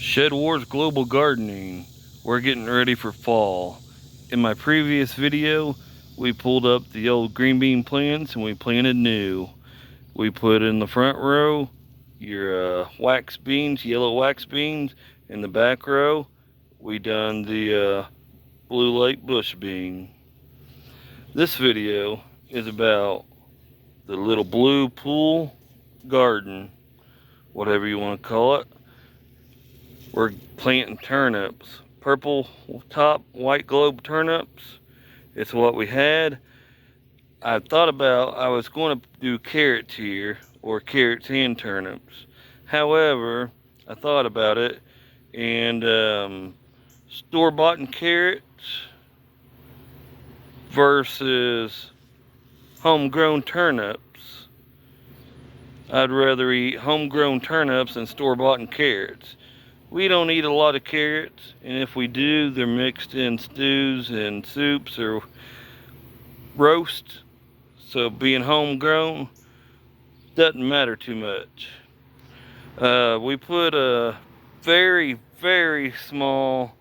Shedwars Global Gardening. We're getting ready for fall. In my previous video, we pulled up the old green bean plants and we planted new. We put in the front row your wax beans, yellow wax beans. In the back row, we done the blue lake bush bean. This video is about the little blue pool garden, whatever you want to call it. We're planting turnips, purple top, white globe turnips. It's what we had. I thought about I was going to do carrots here, or carrots and turnips. However, I thought about it, and store-bought carrots versus homegrown turnips. I'd rather eat homegrown turnips than store-bought carrots. We don't eat a lot of carrots, and if we do, they're mixed in stews and soups or roast. So being homegrown doesn't matter too much. We put a very, very small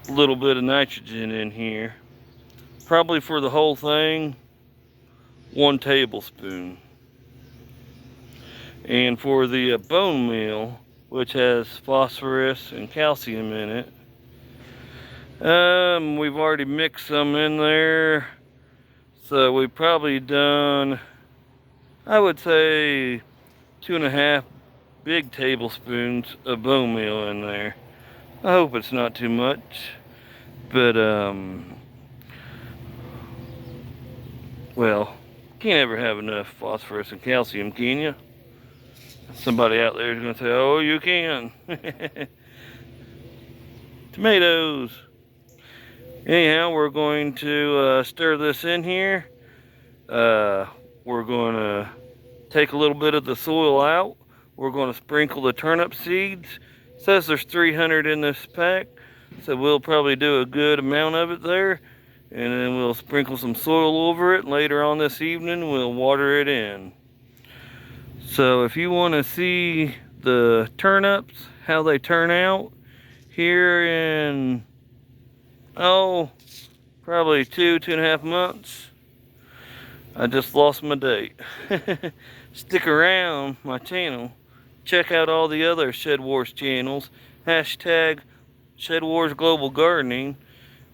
little bit of nitrogen in here. Probably for the whole thing, 1 tablespoon. And for the bone meal, which has phosphorus and calcium in it, we've already mixed some in there. So we've probably done, I would say, 2.5 big tablespoons of bone meal in there. I hope it's not too much, but well, can't ever have enough phosphorus and calcium, can you? Somebody out there is going to say, oh, you can. Tomatoes. Anyhow, we're going to stir this in here. We're going to take a little bit of the soil out. We're going to sprinkle the turnip seeds. It says there's 300 in this pack, so we'll probably do a good amount of it there. And then we'll sprinkle some soil over it. Later on this evening, we'll water it in. So if you want to see the turnips, how they turn out, here in, probably 2.5 months. I just lost my date. Stick around my channel. Check out all the other Shedwars channels. Hashtag Shedwars Global Gardening.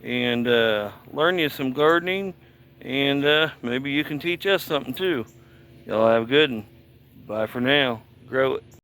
And learn you some gardening. And maybe you can teach us something too. Y'all have a good one. Bye for now. Grow it.